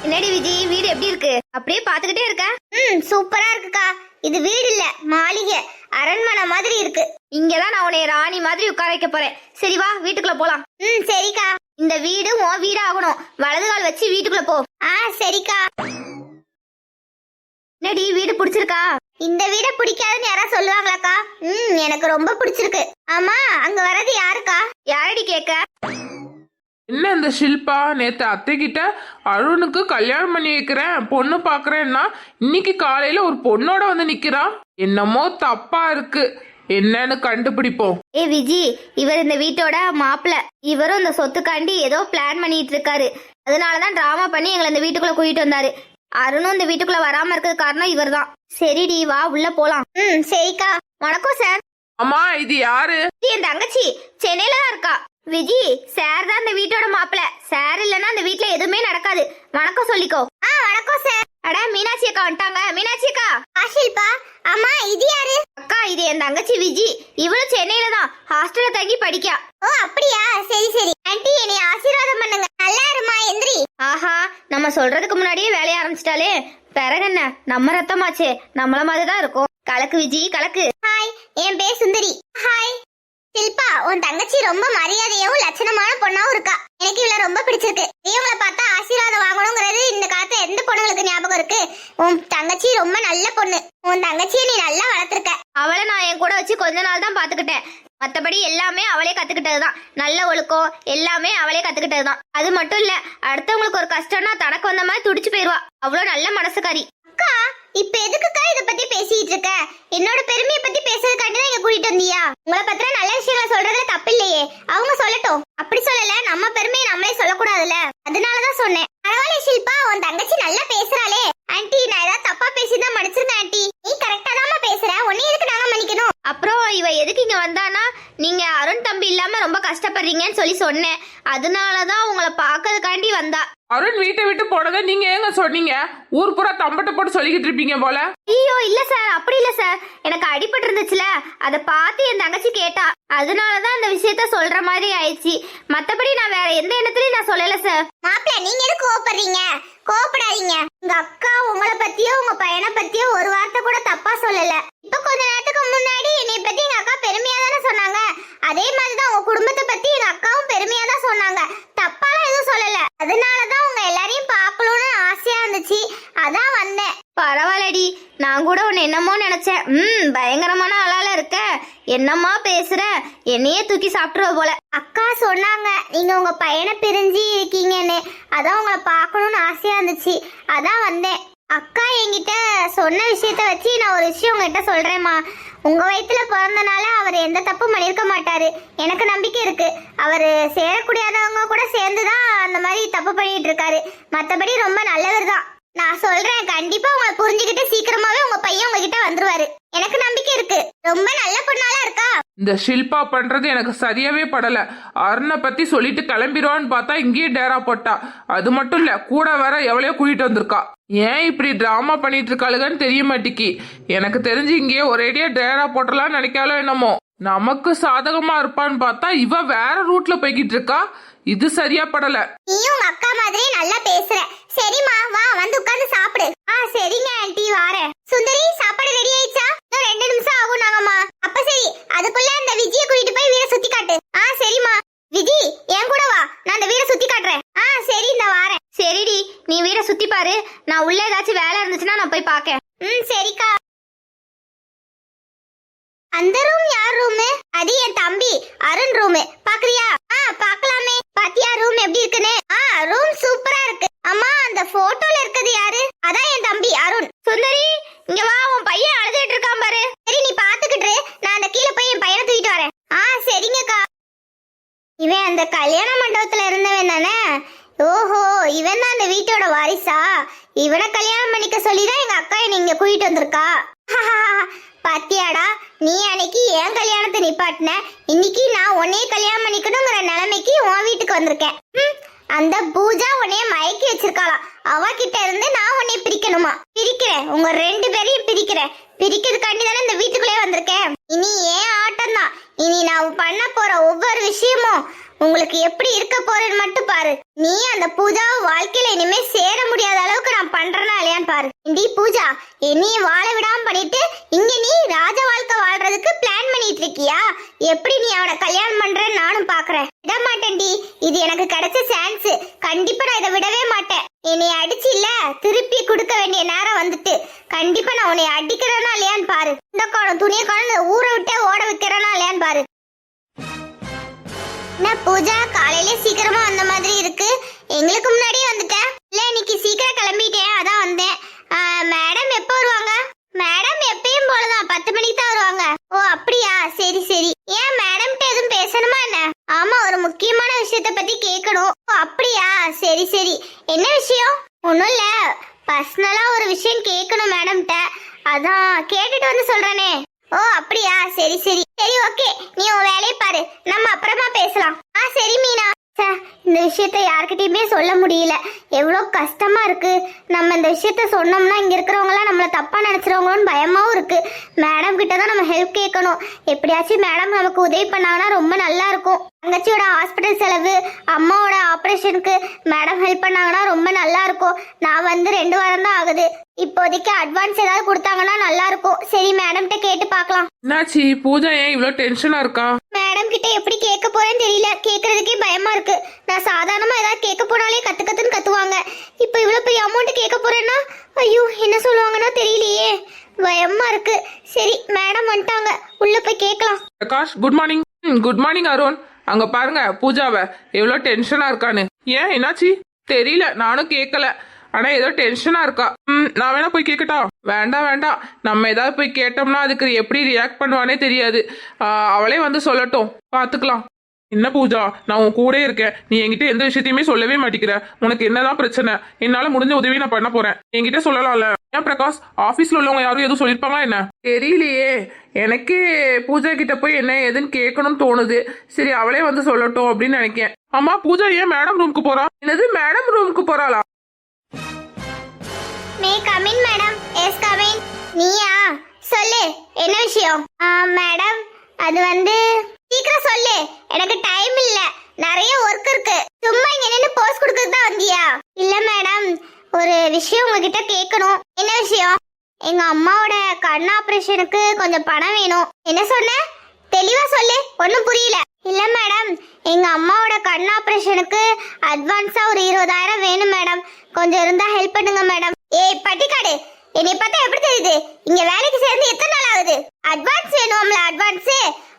என்னடி விஜய், வீடு எப்படி இருக்கு? அப்படியே பாத்துக்கிட்டே இருக்க. சூப்பரா இருக்குக்கா. இது வீடு இல்ல, மாளிகை, அரண்மனை மாதிரி இருக்கு. இங்கதான் நான் உன்னை ராணி மாதிரி உட்கார வைக்க போறேன். சரி வா, வீட்டுக்குள்ள போலாம். சரிக்கா. இந்த வீடு உன் வீடு ஆகணும். வலது கால் வச்சு வீட்டுக்குள்ள போ. சரிக்கா. என்னடி, வீடு பிடிச்சிருக்கா? இந்த வீட பிடிக்காதுன்னு யாரா சொல்லுவாங்களாக்கா? எனக்கு ரொம்ப பிடிச்சிருக்கு. ஆமா, அங்க வர்றது யாருக்கா? யாரடி கேக்க? என்ன இந்த ஷில்பா நேத்து அத்தை கிட்ட அருணுக்கு கல்யாணம் பண்ணி வைக்கிறேன், பொண்ணு பாக்குறேன்னா இன்னைக்கு காலையில ஒரு பொண்ணோட வந்து நிக்கிறான். என்னமோ தப்பா இருக்கு, என்னன்னு கண்டுபிடிப்போம். விஜி, இவர் இந்த வீட்டோட மாப்பிள்ள. இவரும் இந்த சொத்துக்காண்டி ஏதோ பிளான் பண்ணிட்டு இருக்காரு. அதனாலதான் டிராமா பண்ணி எங்களை இந்த வீட்டுக்குள்ள கூட்டிட்டு வந்தாரு. அருணும் இந்த வீட்டுக்குள்ள வராம இருக்கிறது காரணம் இவர் தான். சரிடி வா, உள்ள போலாம். சரிக்கா. வணக்கம் சார். அம்மா, இது யாரு? என் தங்கச்சி சென்னையில தான் இருக்கா. விஜி, சார் தான் இந்த வீட்டோட மாப்பிள்ள. சார் இல்லன்னா இந்த வீட்டுல எதுவுமே நடக்காது. வணக்கம் சொல்லிக்கோ. வணக்கம் சார். அட, மீனாட்சி அக்கா வந்துட்டாங்க. மீனாட்சி அக்கா. ஷில்பா. அம்மா, இது யாரு? அக்கா, இது என் தங்கச்சி விஜி. இவளும் சென்னையில தான் ஹாஸ்டல்ல தங்கி படிக்கா. ஓ அப்படியா, சரி சரி. ஆண்டி, என்னை ஆசீர்வாதம் பண்ணுங்க. நல்லா இருமா, எந்திரி. ஆஹா, நம்ம சொல்றதுக்கு முன்னாடியே வேலைய ஆரம்பிச்சிட்டாலே. பிறகு என்ன, நம்ம ரத்தமாச்சே, நம்மள மாதிரிதான் இருக்கும். கலக்கு விஜி, கலக்கு. ஹாய், என் பேர் சுந்தரி. ஹாய் ஷில்பா, உன் தங்கச்சி ரொம்ப மரியாதையாவும் லட்சணமான பொண்ணாவும் இருக்கா. எனக்கு இவள ரொம்ப பிடிச்சிருக்கு. இவங்களை பார்த்தா ஆசீர்வாதம் வாங்கணுங்கிறது இந்த காலத்துல எந்த பொண்ணுங்களுக்கு ஞாபகம் இருக்கு? உன் தங்கச்சி ரொம்ப நல்ல பொண்ணு. உன் தங்கச்சியை நீ நல்லா வளர்த்திருக்க. அவளை நான் என் கூட வச்சு கொஞ்ச நாள் தான் பாத்துக்கிட்டேன். மத்தபடி எல்லாமே அவளே கத்துக்கிட்டதுதான். நல்ல ஒழுக்கம் எல்லாமே அவளே கத்துக்கிட்டதுதான். அது மட்டும் இல்ல, அடுத்தவங்களுக்கு ஒரு கஷ்டம்னா தனக்கு வந்த மாதிரி துடிச்சு போயிருவா. அவ்வளவு நல்ல மனசுக்காரி. அக்கா, இப்ப எதுக்குக்கா இத பத்தி பேசிட்டு இருக்க? என்னோட பெருமையை பத்தி பேசுறதுக்காண்டி தான் இங்க கூட்டிட்டு வந்தியா? உங்களை பத்திர நல்ல விஷயங்களை சொல்றதுல தப்பு இல்லையே. அவங்க சொல்லட்டும். அப்படி சொல்லல, நம்ம பெருமையை நம்மளே சொல்லக்கூடாதுல்ல, அதனாலதான் சொன்னேன். பரவாயில்ல ஷில்பா, உன் தங்கச்சி நல்லா பேசுறாளே. ஆன்ட்டி, நான் ஏதாவது தப்பா பேசிதான் மன்னிச்சிருந்தேன் ஆன்ட்டி. நீ கரெக்டா தான் பேசுற. உன்னை எதுக்கு நாங்க மன்னிக்கணும்? அப்புறம் இவ எதுக்கு இங்க வந்தானா, நீங்க அருண் தம்பி இல்லாம ரொம்ப கஷ்டப்படுறீங்கன்னு சொல்லி சொன்னேன். அதனாலதான் உங்களை பாக்கிறதுக்காண்டி வந்தா. அருண் வீட்டை விட்டு போனதை நீங்க ஏங்க சொன்னீங்க? ஊர் பூரா தம்பட்ட போட்டு சொல்லிக்கிட்டு இருப்பீங்க போல. ஐயோ இல்ல சார், அப்படி இல்ல சார். எனக்கு அடிபட்டு இருந்துச்சுல, அதை பார்த்து என் தங்கச்சி கேட்டா. அதனாலதான் இந்த விஷயத்த சொல்ற மாதிரி ஆயிடுச்சு. மத்தபடி நான் வேற எந்த எண்ணத்துலயும் நான் சொல்லல சார். மாப்பிள்ள, நீங்க எதுக்கு கோவப்படுறீங்க? கோவப்படாதீங்க. உங்க அக்கா உங்களை பத்தியோ உங்க பையனை பத்தியோ ஒரு வார்த்தை கூட தப்பா சொல்லல. இப்ப கொஞ்ச நேரத்துக்கு முன்னாடி என்னை பத்தி எங்க அக்கா பெருமையா தானே சொன்னாங்க. அதே மாதிரிதான் உங்க குடும்பத்தை பத்தி எங்க அக்காவும் பெருமையா தான் சொன்னாங்க. தப்பாலாம் எதுவும் சொல்லல. அதனாலதான் உங்க எல்லாரையும் பார்க்கணும்னு ஆசையா இருந்துச்சு, அதான் வந்தேன். பரவாயில்லடி, நான் கூட உன்னை என்னமோ நினைச்சேன். பயங்கரமான ஆளால இருக்க, என்னம்மா பேசுற, என்னையே தூக்கி சாப்பிட்டுருவ போல. அக்கா சொன்னாங்க நீங்க உங்க பையனை பிரிஞ்சு இருக்கீங்கன்னு, அதான் உங்களை பார்க்கணும்னு ஆசையா இருந்துச்சு, அதான் வந்தேன். அக்கா என்கிட்ட சொன்ன விஷயத்த வச்சு நான் ஒரு விஷயம் உங்ககிட்ட சொல்றேம்மா. உங்க வயித்துல பிறந்தனால அவர் எந்த தப்பும் பண்ணிருக்க மாட்டாரு. எனக்கு நம்பிக்கை இருக்கு. அவரு சேரக்கூடியாதவங்க கூட சேர்ந்துதான் அந்த மாதிரி தப்பு பண்ணிட்டு இருக்காரு. மத்தபடி ரொம்ப நல்லவர் தான். நான் சொல்றேன், கண்டிப்பா உங்களை புரிஞ்சுக்கிட்டு சீக்கிரமாவே உங்க பையன் உங்ககிட்ட வந்துருவாரு. எனக்கு நம்பிக்கை இருக்கு. ரொம்ப நல்ல பொண்ணாலா இருக்கா. இந்த ஷில்பா பண்றது எனக்கு சரியாவே படல. அருணை பத்தி சொல்லிட்டு கிளம்பிடுவான்னு பார்த்தா இங்கேயே டேரா போட்டா. அது மட்டும் இல்ல, கூட வேற எவ்வளோ கூட்டிட்டு வந்திருக்கா. ஏன் இப்படி டிராமா பண்ணிட்டு இருக்காளுங்கன்னு தெரிய மாட்டேக்கி. எனக்கு தெரிஞ்சு இங்கேயே ஒரேடியா டேரா போட்டலாம்னு நினைக்காலோ என்னமோ. நமக்கு சாதகமா இருப்பான்னு பார்த்தா இவ வேற ரூட்ல போய்கிட்டு இருக்கா. இது சரியா படல. நீயும் உங்க அக்கா மாதிரி நல்லா பேசுற. சரிம்மா, வா வந்து உட்கார்ந்து சாப்பிடு. சரிங்க ஆண்டி, வாரேன். சுந்தரி, சாப்பாடு ரெடி ஆயிடுச்சா? இன்னும் 2 நிமிஷம் ஆகும் நாங்கம்மா. அப்ப சரி, அதுக்குள்ள இந்த விஜயை கூட்டிட்டு போய் வீட சுத்தி காட்டு. சரிம்மா. விஜி, என் கூட வா, நான் இந்த வீட சுத்தி காட்டுறேன். சரி, இந்த வாரேன். சரிடி, நீ வீட சுத்தி பாரு. நான் உள்ள ஏதாச்சும் வேலை இருந்துச்சுன்னா நான் போய் பாக்கேன். சரிக்கா. அந்த ரூம் யார் ரூம்? அது என் தம்பி அருண் ரூம். பாக்குறியா? பாக்கலாமே. பாத்தியா ரூம் எப்படி இருக்குன்னு? ரூம் சூப்பரா இருக்கு. அம்மா, அந்த போட்டோல இருக்குது யாரு? அதான் என் தம்பி அருண். சுந்தரி, இங்க வா, உன் பையன் அழுதுட்டு இருக்கான் பாரு. சரி, நீ பாத்துக்கிட்டு நான் அந்த கீழே போய் என் பையனை தூக்கிட்டு வரேன். சரிங்கக்கா. இவன் அந்த கல்யாண மண்டபத்துல இருந்தவன் தானே? ஓஹோ, இவன் தான் அந்த வீட்டோட வாரிசா? இவனை கல்யாணம் பண்ணிக்க சொல்லிதான் எங்க அக்கா என்னை இங்க கூட்டிட்டு வந்திருக்கா. பாத்தியாடா, நீ அன்னைக்கு என் கல்யாணத்தை நிப்பாட்டின. இன்னைக்கு நான் உன்னைய கல்யாணம் பண்ணிக்கணுங்கிற நிலைமைக்கு உன் வீட்டுக்கு வந்திருக்கேன். அந்த பூஜா உன்னைய மயக்கி வச்சிருக்காளாம். அவகிட்ட இருந்து நான் உன்னை பிரிக்கணுமா? பிரிக்கிறேன், உங்க 2 பேரையும் பிரிக்கிறேன். பிரிக்கிறதுக்காண்டி தானே இந்த வீட்டுக்குள்ளே வந்திருக்கேன். இனி ஏன் ஆட்டம் தான். இனி நான் பண்ண போற ஒவ்வொரு விஷயமும் உங்களுக்கு எப்படி இருக்க போறேன்னு மட்டும் பாரு. பாரு. நீ அந்த பூஜாவை வாழ்க்கையில இனிமே சேர முடியாத அளவுக்கு நான் பண்றேனா இல்லையான்னு பாரு. இண்டி பூஜா, என்னைய வாழ விடாம பண்ணிட்டு இங்க நீ ராஜ வாழ்க்கை வாழ்றதுக்கு பிளான் பண்ணிட்டு இருக்கியா? எப்படி நீ அவனை கல்யாணம் பண்றேன்னு நானும் பாக்குறேன். விட மாட்டேன்டி, இது எனக்கு கிடைச்ச சான்ஸ். கண்டிப்பா நான் இதை விடவே மாட்டேன். என்னை அடிச்சு இல்ல, திருப்பி கொடுக்க வேண்டிய நேரம் வந்துட்டு கண்டிப்பா நான் உன்னை அடிக்கிறேனா இல்லையான்னு பாரு. இந்த காலம் துணியை காலம் ஊரை விட்டே ஓட வைக்கிறேனா இல்லையான்னு பாரு. என்ன பூஜா, காலையில சீக்கிரமா வந்த மாதிரி இருக்கு. எங்களுக்கு முன்னாடியே வந்துட்டேன். இல்ல இன்னைக்கு சீக்கிரம் கிளம்பிட்டேன், அதான் வந்தேன். மேடம் எப்ப வருவாங்க? மேடம் எப்பயும் போலதான் 10 மணிக்கு தான் வருவாங்க. ஓ அப்படியா, சரி சரி. ஏன் மேடம்கிட்ட எதுவும் பேசணுமா என்ன? ஆமா, ஒரு முக்கியமான விஷயத்த பத்தி கேட்கணும். ஓ அப்படியா, சரி சரி. என்ன விஷயம்? ஒண்ணும் இல்ல, பர்சனலா ஒரு விஷயம் கேட்கணும் மேடம்கிட்ட. அதான் கேட்டுட்டு வந்து சொல்றேனே. ஓ அப்படியா, சரி சரி. சரி ஓகே, நீ உன் வேலையை பாரு, நம்ம அப்புறமா பேசலாம். சரி மீனா. இந்த விஷயத்த யார்கிட்டயுமே சொல்ல முடியல. எவ்வளோ கஷ்டமா இருக்கு. நம்ம இந்த விஷயத்த சொன்னோம்னா இங்க இருக்கிறவங்களாம் நம்மள தப்பா நினைச்சிருவாங்களோன்னு பயமாவும் இருக்கு. மேடம் கிட்ட தான் நம்ம ஹெல்ப் கேட்கணும். எப்படியாச்சும் மேடம் நமக்கு உதவி பண்ணாங்கன்னா ரொம்ப நல்லா இருக்கும். தங்கச்சியோட ஹாஸ்பிட்டல் செலவு, அம்மாவோட ஆப்ரேஷனுக்கு மேடம் ஹெல்ப் பண்ணாங்கன்னா ரொம்ப நல்லா இருக்கும். நான் வந்து 2 வாரம் தான் ஆகுது. இப்போதைக்கு அட்வான்ஸ் ஏதாவது கொடுத்தாங்கன்னா நல்லா இருக்கும். சரி மேடம்கிட்ட கேட்டு பார்க்கலாம். என்னாச்சு பூஜா, ஏன் இவ்வளோ டென்ஷனா இருக்கா? மேடம் கிட்ட எப்படி கேட்க போறேன்னு தெரியல. கேட்கறதுக்கே பயமா இருக்கு. நான் சாதாரணமா ஏதாவது கேட்க போனாலே கத்துன்னு கத்துவாங்க. இப்போ இவ்வளவு பெரிய அமௌண்ட் கேட்க போறேன்னா ஐயோ என்ன சொல்லுவாங்கன்னா தெரியலையே, பயமா இருக்கு. சரி மேடம் வந்துட்டாங்க, உள்ள போய் கேட்கலாம். Prakash, good morning. Good morning Arun. அங்க பாருங்க பூஜாவை எவ்வளோ டென்ஷனா இருக்கான்னு. ஏன் என்னாச்சு தெரியல, நானும் கேட்கல. ஆனா ஏதோ டென்ஷனா இருக்கா. நான் வேணா போய் கேட்கட்டா? வேண்டாம் வேண்டாம், நம்ம ஏதாவது போய் கேட்டோம்னா அதுக்கு எப்படி ரியாக்ட் பண்ணுவானே தெரியாது. அவளே வந்து சொல்லட்டும், பாத்துக்கலாம். என்ன பூஜா, நான் உன் கூட இருக்கேன். நீ என்கிட்ட எந்த விஷயத்தையுமே சொல்லவே மாட்டேங்கிற. உனக்கு என்னதான் பிரச்சனை? என்னால முடிஞ்ச உதவி நான் பண்ண போறேன். என்கிட்ட சொல்லலாம்ல. ஏன் பிரகாஷ், ஆபீஸ்ல உள்ளவங்க யாரும் எதுவும் சொல்லிருப்பாங்களா என்ன? தெரியலையே, எனக்கே பூஜா கிட்ட போய் என்ன ஏதுன்னு கேட்கணும்னு தோணுது. சரி அவளே வந்து சொல்லட்டும் அப்படின்னு நினைக்கேன். ஆமா பூஜா ஏன் மேடம் ரூமுக்கு போறா? என்னது மேடம் ரூமுக்கு போறாளா? May come in madam. Yes come in. நீயா? சொல்லு, என்ன விஷயம்? மேடம், அது வந்து சீக்கிரம் சொல்லு, எனக்கு டைம் இல்ல, நிறைய ஒர்க் இருக்கு. சும்மா இங்க நின்னு போஸ்ட் கொடுக்கறதுக்கு தான் வந்தியா? இல்ல மேடம், ஒரு விஷயம் உங்ககிட்ட கேட்கணும். என்ன விஷயம்? எங்க அம்மாவோட கண் ஆபரேஷனுக்கு கொஞ்சம் பணம் வேணும். என்ன சொன்ன? தெளிவா சொல்லு, ஒன்னும் புரியல. இல்ல மேடம், எங்க அம்மாவோட கண் ஆபரேஷனுக்கு அட்வான்ஸா ஒரு 20,000 வேணும் மேடம். கொஞ்சம் இருந்தா ஹெல்ப் பண்ணுங்க மேடம். ஏய் பட்டிக்காடு, என்னை பார்த்தா எப்படி தெரியுது? இங்க வேலைக்கு சேர்ந்து எத்தனை நாள் ஆகுது? அட்வான்ஸ் வேணும்ல? அட்வான்ஸ்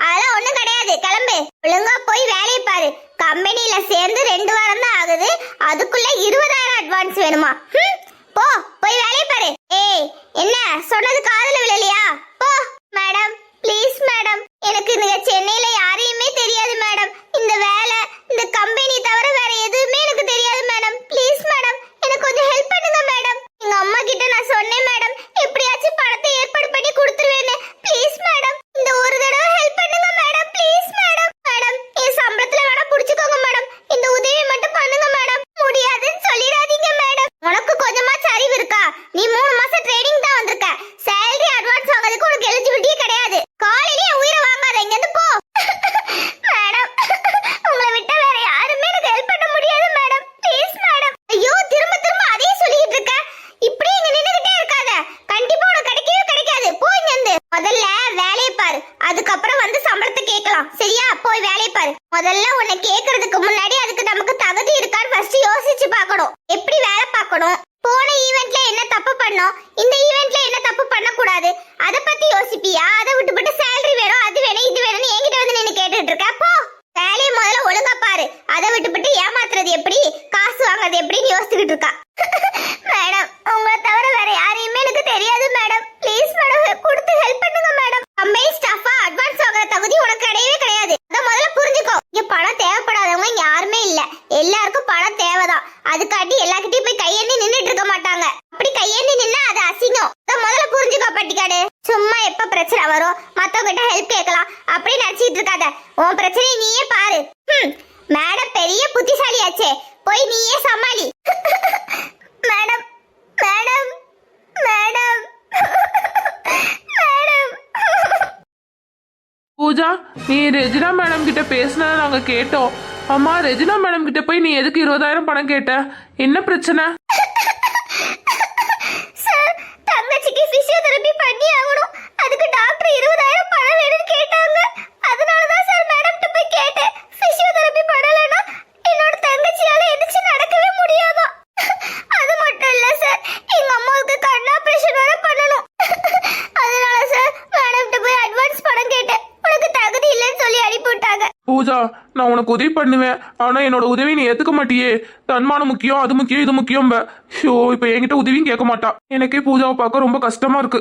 அதெல்லாம் ஒண்ணும் கிடையாது, கிளம்பு. ஒழுங்கா போய் வேலையை பாரு. கம்பெனில சேர்ந்து 2 வாரம் தான் ஆகுது, அதுக்குள்ள 20,000 அட்வான்ஸ் வேணுமா? போ போய் வேலையை பாரு. ஏய் என்ன சொன்னது காதுல விழலையா? போ. மேடம் ப்ளீஸ் மேடம், எனக்கு இந்த சென்னையில யாரையுமே தெரியாது மேடம். இந்த வேலை, இந்த கம்பெனி தவிர வேற எதுவுமே எனக்கு தெரியாது மேடம். ப்ளீஸ் மேடம், எனக்கு கொஞ்சம் ஹெல்ப் பண்ணுங்க மேடம். எங்க அம்மா கிட்ட நான் சொன்னேன் மேடம், எப்படியாச்சும் பணத்தை ஏற்பாடு பண்ணி கொடுத்துருவேன்னு. ப்ளீஸ் மேடம், இந்த ஒரு தடவை ஹெல்ப் பண்ணுங்க மேடம். Please madam. மேடம், என் சம்பளத்துல வேணா புடிச்சுக்கோங்க மேடம். இந்த உதவி மட்டும் பண்ணுங்க மேடம். முடியாதுன்னு சொல்லிடாதீங்க மேடம். உனக்கு கொஞ்சமாச்சும் அறிவு இருக்கா? நீ 3 மாசம் ட்ரைனிங் தான் வந்திருக்க. சேலரி அட்வான்ஸ் வாங்குறதுக்கு உனக்கு எலிஜிபிலிட்டியே கிடையாது. காலையிலேயே உயிரை வாங்காத, இங்க இருந்து போ. மேடம், உங்களை விட்டா வேற யாருமே எனக்கு ஹெல்ப் பண்ண முடியாது மேடம். Please madam. ஐயோ, திரும்ப திரும்ப அதையே சொல்லிட்டு இருக்க. இப்படி இங்க நின்னுகிட்டே இருக்காத. கண்டிப்பா உனக்கு கிடைக்கவே கிடைக்காது. போ இங்க இருந்து. முதல்ல வேலையை பாரு, அதுக்கப்புறம் வந்து சம்பளத்தை கேட்கலாம். சரியா? போய் வேலையை பாரு. முதல்ல உன்னை கேட்கறதுக்கு முன்னாடி அதுக்கு நமக்கு தகுதி இருக்கான்னு ஃபர்ஸ்ட் யோசிச்சு பார்க்கணும். எப்படி வேலை பார்க்கணும், போன ஈவென்ட்ல என்ன தப்பு பண்ணோம், இந்த ஈவென்ட்ல என்ன தப்பு பண்ணக்கூடாது, அத பத்தி யோசிப்பியா? அதை விட்டுவிட்டு சேலரி வேணும், அது வேணும், இது வேணும்னு என்கிட்ட வந்து நின்னு கேட்டுட்டு இருக்க. போ வேலையை முதல்ல ஒழுங்கா பாரு. அதை விட்டுவிட்டு ஏமாத்துறது எப்படி, காசு வாங்குறது எப்படின்னு யோசிச்சுக்கிட்டு இருக்கா. மேடம், உங்களை தவிர வேற யாரையுமே எனக்கு தெரியாது மேடம். ப்ளீஸ் மேடம், கொடுத்து ஹெல்ப் பண்ணுங்க மேடம். கம்பெனி ஸ்டாஃபா அட்வான்ஸ் வாங்குற தகுதி உனக்கு கிடையவே கிடையாது. அத முதல்ல புரிஞ்சுக்கோ. இங்க பணம் தேவைப்படாதவங்க யாருமே இல்ல, எல்லாருக்கும் பணம் தேவைதான். அதுக்காட்டி எல்லார்கிட்டயும் போய் கையேந்தி நின்னுட்டு இருக்க மாட்டாங்க. அப்படி கையேந்தி நின்னா அது அசிங்கம். அத முதல்ல புரிஞ்சுக்கோ பட்டிக்காடு. சும்மா எப்ப பிரச்சனை வரும் மத்தவங்க கிட்ட ஹெல்ப் கேட்கலாம் அப்படி நினைச்சிட்டு இருக்காத. உன் பிரச்சனையை நீயே பாரு. மேடம் பெரிய புத்திசாலியாச்சே, போய் நீயே சமாளி. Madam madam madam madam. Pooja, நீ ரெஜினா மேடம் கிட்ட பேசினதை நாங்க கேட்டோம். அம்மா ரெஜினா மேடம் கிட்ட போய் நீ எதுக்கு 20,000 பணம் கேட்ட? என்ன பிரச்சனை? சார், தங்கச்சிக்கு பிசியோதெரபி பண்ணி ஆகணும். அதுக்கு டாக்டர் 20,000 பணம் வேணும்னு கேட்டாங்க. அதனால தான் சார் மேடம் கிட்ட போய் கேட்டேன். பிசியோதெரபி பண்ணலனா என்னோட தங்கச்சியால எந்திரிச்சு நடக்கவே முடியாதா? அது மட்டும் இல்ல சார், எங்க அம்மாவுக்கு கண் ஆபரேஷன் வேற பண்ணணும். அதனால சார் மேடம் கிட்ட போய் அட்வான்ஸ் பணம் கேட்டேன். உனக்கு தகுதி இல்லைன்னு சொல்லி அனுப்பி விட்டாங்க. பூஜா, நான் உனக்கு உதவி பண்ணுவேன், ஆனா என்னோட உதவி நீ ஏத்துக்க மாட்டியே. தன்மானம் முக்கியம், அது முக்கியம், இது முக்கியம். ஷோ, இப்ப என்கிட்ட உதவியும் கேட்க மாட்டா. எனக்கே பூஜாவை பார்க்க ரொம்ப கஷ்டமா இருக்கு.